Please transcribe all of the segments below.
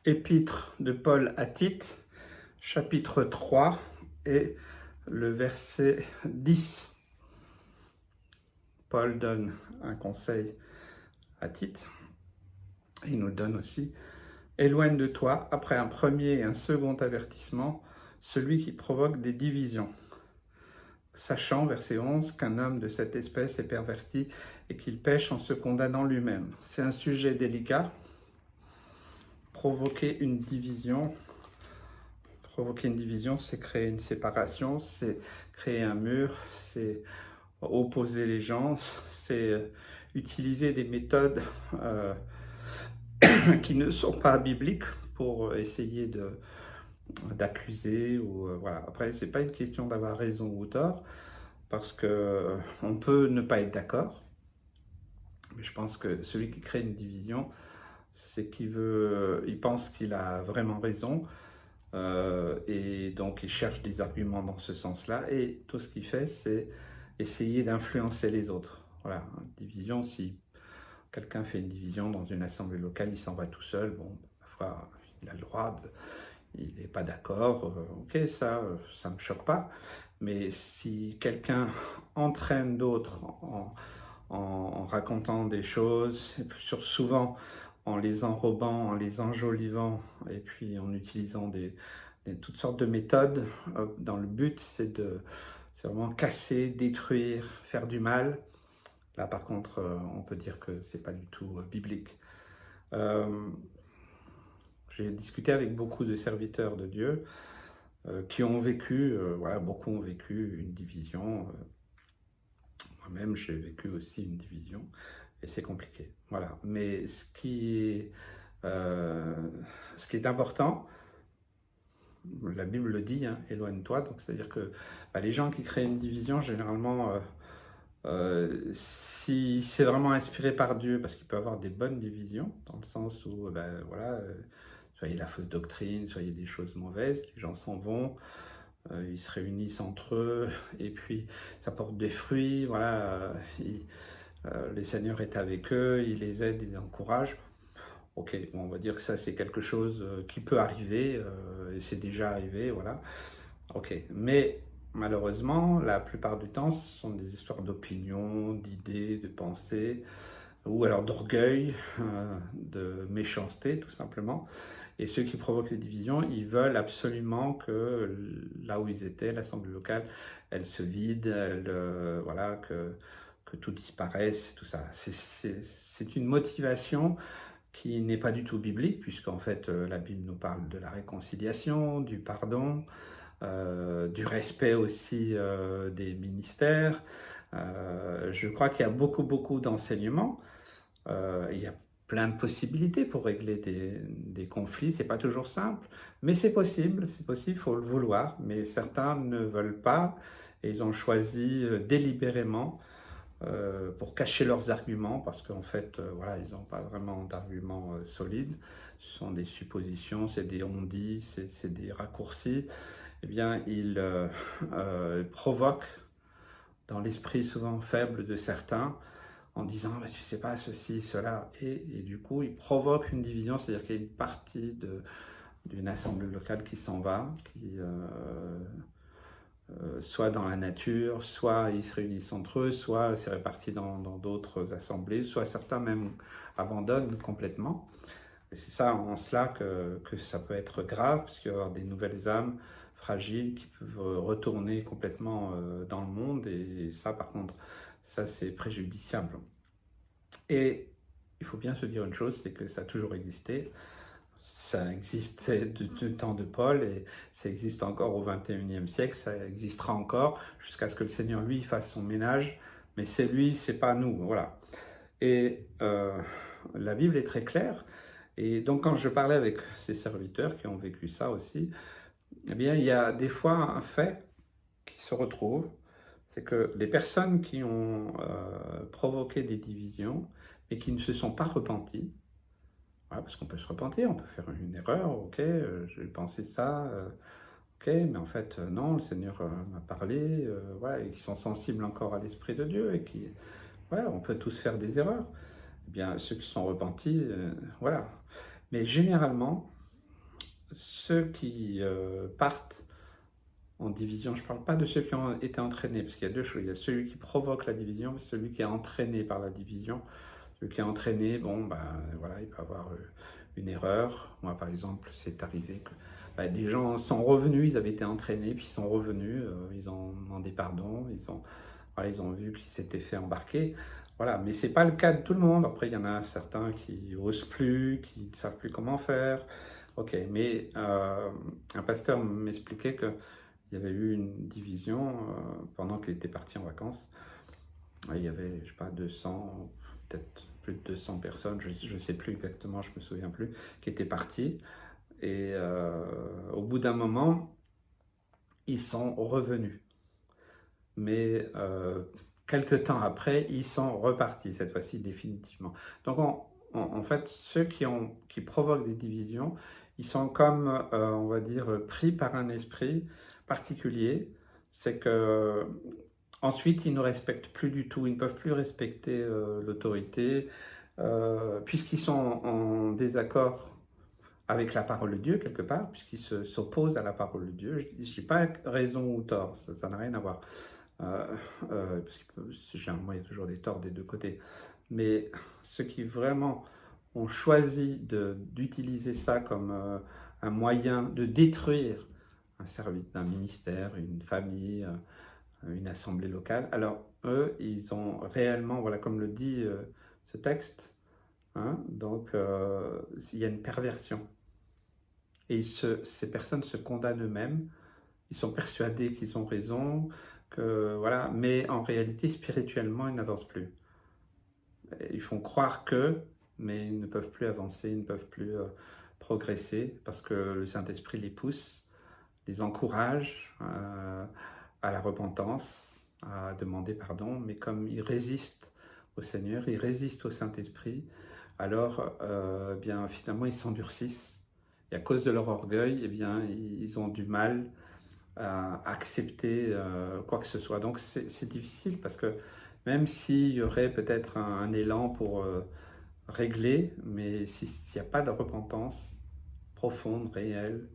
Épître de Paul à Tite, chapitre 3 et le verset 10. Paul donne un conseil à Tite. Il nous donne aussi: éloigne de toi, après un premier et un second avertissement, celui qui provoque des divisions. Sachant, verset 11, qu'un homme de cette espèce est perverti et qu'il pêche en se condamnant lui-même. C'est un sujet délicat. Provoquer une division, c'est créer une séparation, c'est créer un mur, c'est opposer les gens, c'est utiliser des méthodes qui ne sont pas bibliques pour essayer d'accuser. Voilà. Après, c'est pas une question d'avoir raison ou tort, parce que on peut ne pas être d'accord, mais je pense que celui qui crée une division, c'est il pense qu'il a vraiment raison, et donc il cherche des arguments dans ce sens-là, et tout ce qu'il fait, c'est essayer d'influencer les autres. Voilà, division, si quelqu'un fait une division dans une assemblée locale, il s'en va tout seul, bon, parfois il a le droit il n'est pas d'accord, ok, ça ne me choque pas, mais si quelqu'un entraîne d'autres en racontant des choses, souvent en les enrobant, en les enjolivant, et puis en utilisant toutes sortes de méthodes, dans le but, c'est vraiment casser, détruire, faire du mal. Là, par contre, on peut dire que c'est pas du tout biblique. J'ai discuté avec beaucoup de serviteurs de Dieu qui ont vécu, voilà, beaucoup ont vécu une division. Moi-même, j'ai vécu aussi une division et c'est compliqué. Voilà. Mais ce qui est important, la Bible le dit, hein, éloigne-toi. Donc, c'est-à-dire que les gens qui créent une division, généralement, si c'est vraiment inspiré par Dieu, parce qu'il peut y avoir des bonnes divisions, dans le sens où, voilà, soit il y a la fausse doctrine, soit il y a des choses mauvaises, les gens s'en vont, ils se réunissent entre eux, et puis ça porte des fruits, voilà, le Seigneur est avec eux, il les aide, il les encourage. Ok, bon, on va dire que ça c'est quelque chose qui peut arriver, et c'est déjà arrivé, voilà. Ok, mais malheureusement, la plupart du temps, ce sont des histoires d'opinion, d'idées, de pensées, ou alors d'orgueil, de méchanceté, tout simplement. Et ceux qui provoquent les divisions, ils veulent absolument que là où ils étaient, l'assemblée locale, elle se vide, voilà, que tout disparaisse, tout ça. C'est une motivation qui n'est pas du tout biblique, puisqu'en fait, la Bible nous parle de la réconciliation, du pardon, du respect aussi des ministères. Je crois qu'il y a beaucoup d'enseignements. Il y a plein de possibilités pour régler des conflits. C'est pas toujours simple, mais c'est possible, il faut le vouloir. Mais certains ne veulent pas et ils ont choisi délibérément pour cacher leurs arguments, parce qu'en fait, voilà, ils n'ont pas vraiment d'arguments solides. Ce sont des suppositions, c'est des on-dit, c'est des raccourcis. Eh bien, ils provoquent dans l'esprit souvent faible de certains, en disant bah, tu sais pas ceci, cela, et du coup ils provoquent une division, c'est-à-dire qu'il y a une partie d'une assemblée locale qui s'en va, qui soit dans la nature, soit ils se réunissent entre eux, soit c'est réparti dans d'autres assemblées, soit certains même abandonnent complètement. Et c'est ça en cela que ça peut être grave, parce qu'il va y avoir des nouvelles âmes fragiles qui peuvent retourner complètement dans le monde, et ça par contre, ça c'est préjudiciable. Et il faut bien se dire une chose, c'est que ça a toujours existé. Ça existait du temps de Paul et ça existe encore au XXIe siècle, ça existera encore jusqu'à ce que le Seigneur, lui, fasse son ménage. Mais c'est lui, c'est pas nous, voilà. Et la Bible est très claire. Et donc quand je parlais avec ces serviteurs qui ont vécu ça aussi, eh bien il y a des fois un fait qui se retrouve, c'est que les personnes qui ont provoqué des divisions et qui ne se sont pas repenties, voilà, parce qu'on peut se repentir, on peut faire une erreur, ok, j'ai pensé ça, ok, mais en fait non, le Seigneur m'a parlé, voilà, et qui sont sensibles encore à l'Esprit de Dieu, et qui, voilà, on peut tous faire des erreurs. Eh bien, ceux qui sont repentis, voilà. Mais généralement, ceux qui partent en division, je ne parle pas de ceux qui ont été entraînés, parce qu'il y a deux choses. Il y a celui qui provoque la division et celui qui est entraîné par la division. Celui qui est entraîné, bon, ben, voilà, il peut avoir une erreur. Moi, par exemple, c'est arrivé que des gens sont revenus, ils avaient été entraînés, puis ils sont revenus, ils ont demandé pardon, voilà, ils ont vu qu'ils s'étaient fait embarquer. Voilà, mais c'est pas le cas de tout le monde. Après, il y en a certains qui osent plus, qui ne savent plus comment faire. Ok, mais un pasteur m'expliquait qu'il y avait eu une division pendant qu'il était parti en vacances. Il y avait, je sais pas, 200, peut-être plus de 200 personnes, je ne sais plus exactement, je me souviens plus, qui étaient parties. Et au bout d'un moment, ils sont revenus. Mais quelques temps après, ils sont repartis, cette fois-ci définitivement. Donc en fait, ceux qui provoquent des divisions, ils sont comme, on va dire, pris par un esprit particulier. C'est que ensuite, ils ne respectent plus du tout, ils ne peuvent plus respecter l'autorité, puisqu'ils sont en désaccord avec la parole de Dieu, quelque part, puisqu'ils s'opposent à la parole de Dieu. Je ne dis pas raison ou tort, ça n'a rien à voir. Parce que généralement, il y a toujours des torts des deux côtés. Mais ceux qui vraiment ont choisi d'utiliser ça comme un moyen de détruire un service, un ministère, une famille, une assemblée locale, alors eux, ils ont réellement, voilà, comme le dit ce texte, hein, donc il y a une perversion. Et ces personnes se condamnent eux-mêmes, ils sont persuadés qu'ils ont raison, que, voilà, mais en réalité, spirituellement, ils n'avancent plus. Ils font croire que, mais ils ne peuvent plus avancer, ils ne peuvent plus progresser, parce que le Saint-Esprit les pousse, les encourage à la repentance, à demander pardon, mais comme ils résistent au Seigneur, ils résistent au Saint-Esprit, alors bien, finalement, ils s'endurcissent. Et à cause de leur orgueil, eh bien, ils ont du mal à accepter quoi que ce soit. Donc c'est difficile parce que même s'il y aurait peut-être un élan pour régler, mais s'il n'y a pas de repentance profonde, réelle,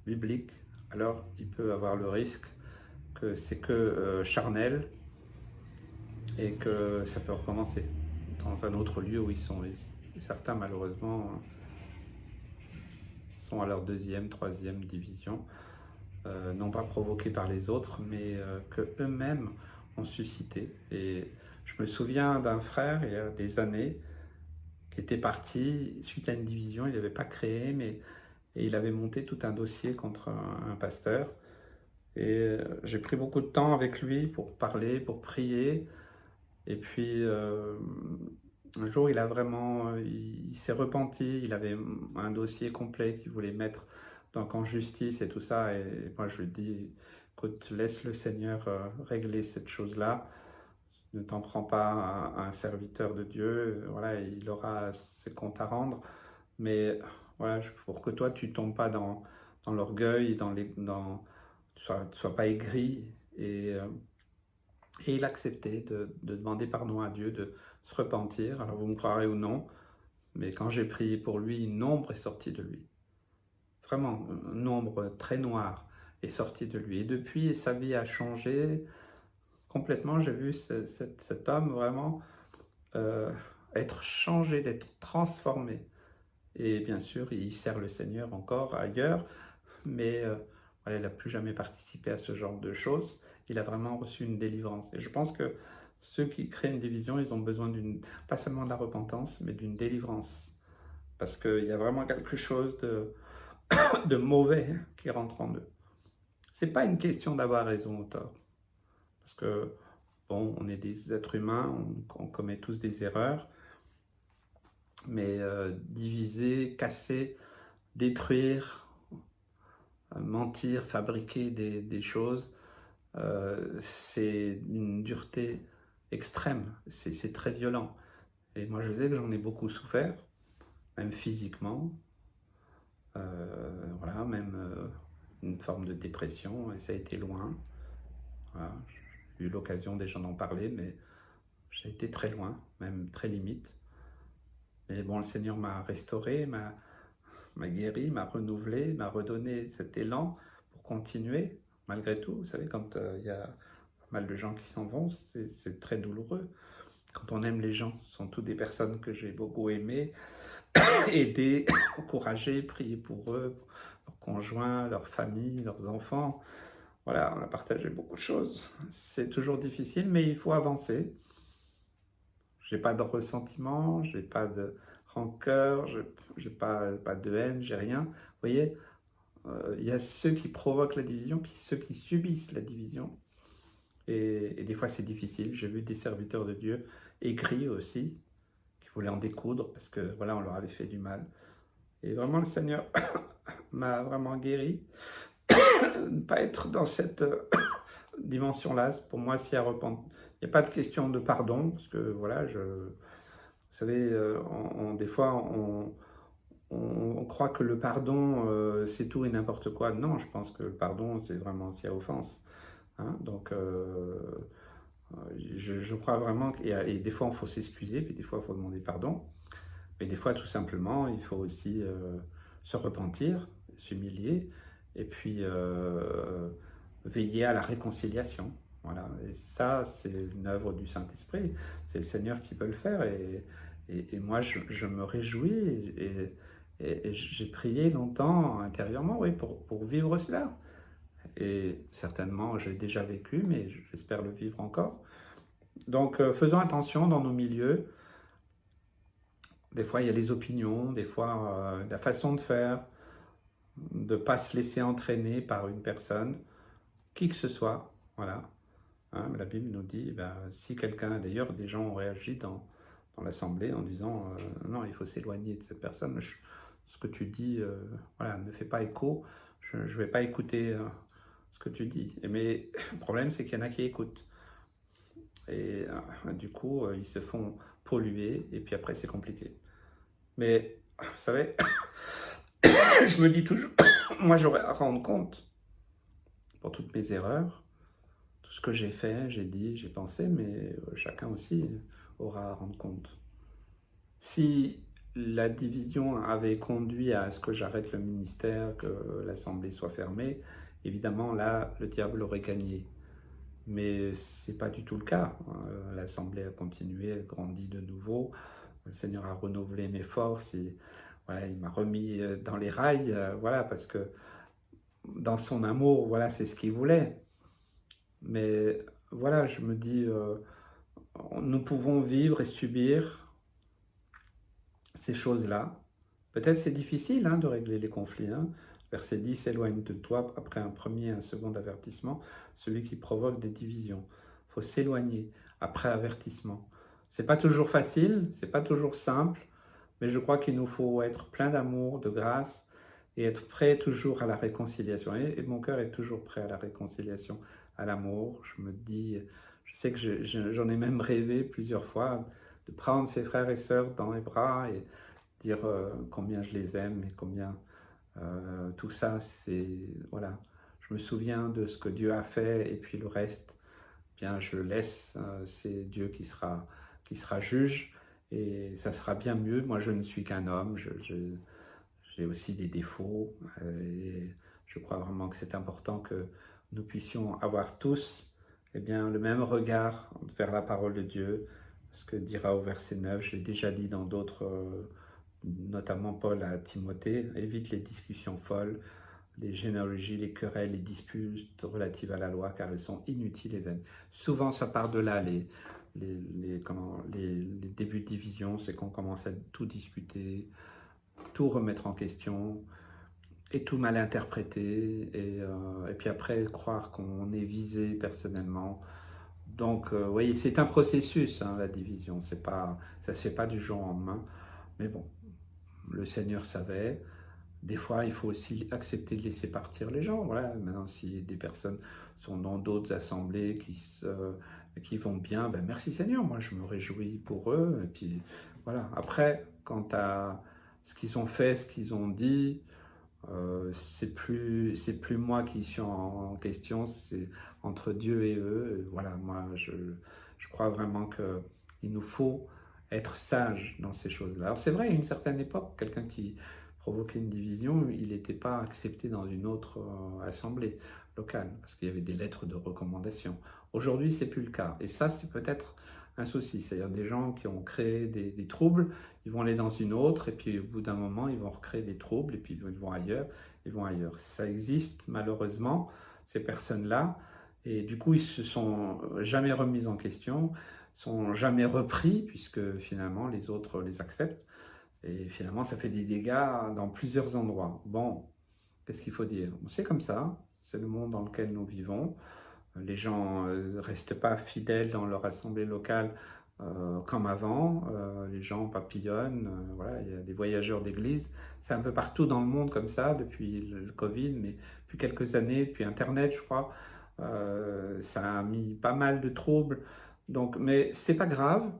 biblique, alors il peut avoir le risque que c'est que charnel et que ça peut recommencer dans un autre lieu où ils sont. Et certains, malheureusement, sont à leur deuxième, troisième division, non pas provoqués par les autres, mais que eux-mêmes ont suscité. Et je me souviens d'un frère, il y a des années, qui était parti suite à une division, il n'avait pas créé, mais et il avait monté tout un dossier contre un pasteur. Et j'ai pris beaucoup de temps avec lui pour parler, pour prier. Et puis, un jour, il a vraiment, il s'est repenti. Il avait un dossier complet qu'il voulait mettre donc en justice et tout ça. Et moi, je lui dis, écoute, laisse le Seigneur régler cette chose-là. Ne t'en prends pas à un serviteur de Dieu. Voilà, il aura ses comptes à rendre. Mais voilà, pour que toi, tu tombes pas dans l'orgueil, tu sois pas aigri. Et il acceptait de demander pardon à Dieu, de se repentir. Alors vous me croirez ou non, mais quand j'ai prié pour lui, une ombre est sortie de lui. Vraiment, une ombre très noire est sortie de lui. Et depuis, sa vie a changé complètement. J'ai vu cet homme vraiment être changé, d'être transformé. Et bien sûr, il sert le Seigneur encore ailleurs, mais voilà, il n'a plus jamais participé à ce genre de choses. Il a vraiment reçu une délivrance. Et je pense que ceux qui créent une division, ils ont besoin pas seulement de la repentance, mais d'une délivrance. Parce qu'il y a vraiment quelque chose de mauvais qui rentre en eux. C'est pas une question d'avoir raison ou tort. Parce que, bon, on est des êtres humains, on commet tous des erreurs, mais diviser, casser, détruire, mentir, fabriquer des choses, c'est une dureté extrême, c'est très violent. Et moi je sais que j'en ai beaucoup souffert, même physiquement, voilà, même une forme de dépression, et ça a été loin. Voilà. J'ai eu l'occasion déjà d'en parler, mais j'ai été très loin, même très limite. Mais bon, le Seigneur m'a restauré, m'a m'a guéri, m'a renouvelé, m'a redonné cet élan pour continuer, malgré tout. Vous savez, quand il y a pas mal de gens qui s'en vont, c'est très douloureux. Quand on aime les gens, ce sont toutes des personnes que j'ai beaucoup aimées, aidées, encouragées, priées pour eux, pour leurs conjoints, leurs familles, leurs enfants. Voilà, on a partagé beaucoup de choses. C'est toujours difficile, mais il faut avancer. J'ai pas de ressentiment, j'ai pas de rancœur, j'ai pas de haine, j'ai rien. Vous voyez, il y a ceux qui provoquent la division, puis ceux qui subissent la division. Et des fois, c'est difficile. J'ai vu des serviteurs de Dieu aigris aussi, qui voulaient en découdre parce que voilà, on leur avait fait du mal. Et vraiment, le Seigneur m'a vraiment guéri. Ne pas être dans cette dimension-là. Pour moi, s'il y a il n'y a pas de question de pardon, parce que voilà, vous savez, des fois, on croit que le pardon, c'est tout et n'importe quoi. Non, je pense que le pardon, c'est vraiment s'il y a offense. Hein. Donc, je crois vraiment et des fois, il faut s'excuser, puis des fois, il faut demander pardon. Mais des fois, tout simplement, il faut aussi se repentir, s'humilier, et puis veiller à la réconciliation. Voilà. Et ça, c'est une œuvre du Saint-Esprit. C'est le Seigneur qui peut le faire. Et moi, je me réjouis et j'ai prié longtemps intérieurement, oui, pour vivre cela. Et certainement, j'ai déjà vécu, mais j'espère le vivre encore. Donc, faisons attention dans nos milieux. Des fois, il y a les opinions, des fois, la façon de faire, de ne pas se laisser entraîner par une personne, qui que ce soit. Voilà. Hein, la Bible nous dit, ben, si quelqu'un, d'ailleurs, des gens ont réagi dans l'Assemblée en disant non, il faut s'éloigner de cette personne. Ce que tu dis, voilà, ne fait pas écho. Je ne vais pas écouter ce que tu dis. Mais le problème, c'est qu'il y en a qui écoutent. Et du coup, ils se font polluer, et puis après, c'est compliqué. Mais, vous savez, je me dis toujours, moi, j'aurais à rendre compte pour toutes mes erreurs, tout ce que j'ai fait, j'ai dit, j'ai pensé, mais chacun aussi aura à rendre compte. Si la division avait conduit à ce que j'arrête le ministère, que l'Assemblée soit fermée, évidemment, là, le diable aurait gagné. Mais ce n'est pas du tout le cas. L'Assemblée a continué, elle grandit de nouveau. Le Seigneur a renouvelé mes forces et voilà, il m'a remis dans les rails, voilà, parce que dans son amour, voilà, c'est ce qu'il voulait. Mais voilà, je me dis, nous pouvons vivre et subir ces choses-là. Peut-être c'est difficile de régler les conflits. Verset 10, éloigne de toi, après un premier et un second avertissement, celui qui provoque des divisions. Il faut s'éloigner après avertissement. C'est pas toujours facile, c'est pas toujours simple, mais je crois qu'il nous faut être plein d'amour, de grâce, et être prêt toujours à la réconciliation. Et mon cœur est toujours prêt à la réconciliation, à l'amour. Je me dis, je sais que j'en ai même rêvé plusieurs fois, de prendre ses frères et sœurs dans les bras et dire combien je les aime et combien tout ça, c'est... Voilà. Je me souviens de ce que Dieu a fait et puis le reste, bien, je le laisse. C'est Dieu qui sera juge et ça sera bien mieux. Moi, je ne suis qu'un homme. J'ai aussi des défauts et je crois vraiment que c'est important que nous puissions avoir tous bien, le même regard vers la parole de Dieu. Ce que dira au verset 9, je l'ai déjà dit dans d'autres, notamment Paul à Timothée, évite les discussions folles, les généalogies, les querelles, les disputes relatives à la loi, car elles sont inutiles et vaines. Souvent, ça part de là, les débuts de division, c'est qu'on commence à tout discuter, tout remettre en question, et tout mal interpréter, et puis après croire qu'on est visé personnellement. Donc, vous voyez, c'est un processus, la division. Ça ne se fait pas du jour au lendemain. Mais bon, le Seigneur savait. Des fois, il faut aussi accepter de laisser partir les gens. Voilà, maintenant, si des personnes sont dans d'autres assemblées qui vont bien, ben merci Seigneur, moi je me réjouis pour eux. Et puis voilà, après, quant à ce qu'ils ont fait, ce qu'ils ont dit, c'est plus moi qui suis en question, c'est entre Dieu et eux. Et voilà, moi je crois vraiment qu'il nous faut être sage dans ces choses-là. Alors c'est vrai, à une certaine époque, quelqu'un qui provoquait une division, il n'était pas accepté dans une autre assemblée locale, parce qu'il y avait des lettres de recommandation. Aujourd'hui, c'est plus le cas. Et ça, c'est peut-être un souci. C'est-à-dire des gens qui ont créé des troubles, ils vont aller dans une autre, et puis au bout d'un moment, ils vont recréer des troubles, et puis ils vont ailleurs, ils vont ailleurs. Ça existe, malheureusement, ces personnes-là, et du coup, ils se sont jamais remis en question, sont jamais repris, puisque finalement, les autres les acceptent. Et finalement, ça fait des dégâts dans plusieurs endroits. Bon, qu'est-ce qu'il faut dire? C'est comme ça, c'est le monde dans lequel nous vivons. Les gens ne restent pas fidèles dans leur assemblée locale comme avant. Les gens papillonnent. Voilà, il y a des voyageurs d'église. C'est un peu partout dans le monde comme ça depuis le Covid, mais depuis quelques années, depuis Internet, je crois. Ça a mis pas mal de troubles. Donc, mais c'est pas grave.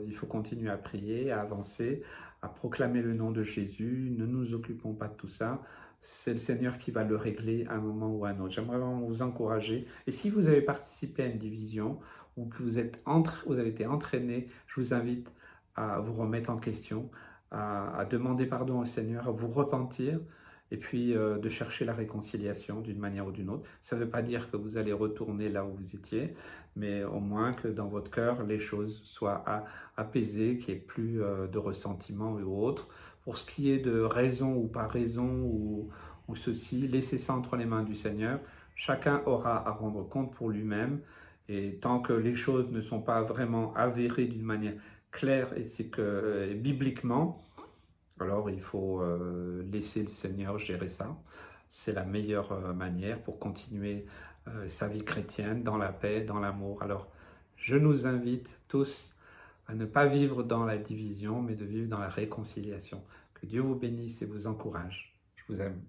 Il faut continuer à prier, à avancer, à proclamer le nom de Jésus. Ne nous occupons pas de tout ça. C'est le Seigneur qui va le régler à un moment ou à un autre. J'aimerais vraiment vous encourager. Et si vous avez participé à une division ou que vous avez été entraîné, je vous invite à vous remettre en question, à demander pardon au Seigneur, à vous repentir et puis de chercher la réconciliation d'une manière ou d'une autre. Ça ne veut pas dire que vous allez retourner là où vous étiez, mais au moins que dans votre cœur, les choses soient apaisées, qu'il n'y ait plus de ressentiment ou autre. Pour ce qui est de raison ou pas raison ou ceci, laissez ça entre les mains du Seigneur. Chacun aura à rendre compte pour lui-même. Et tant que les choses ne sont pas vraiment avérées d'une manière claire et c'est que bibliquement, alors il faut laisser le Seigneur gérer ça. C'est la meilleure manière pour continuer sa vie chrétienne dans la paix, dans l'amour. Alors je nous invite tous à ne pas vivre dans la division, mais de vivre dans la réconciliation. Que Dieu vous bénisse et vous encourage. Je vous aime.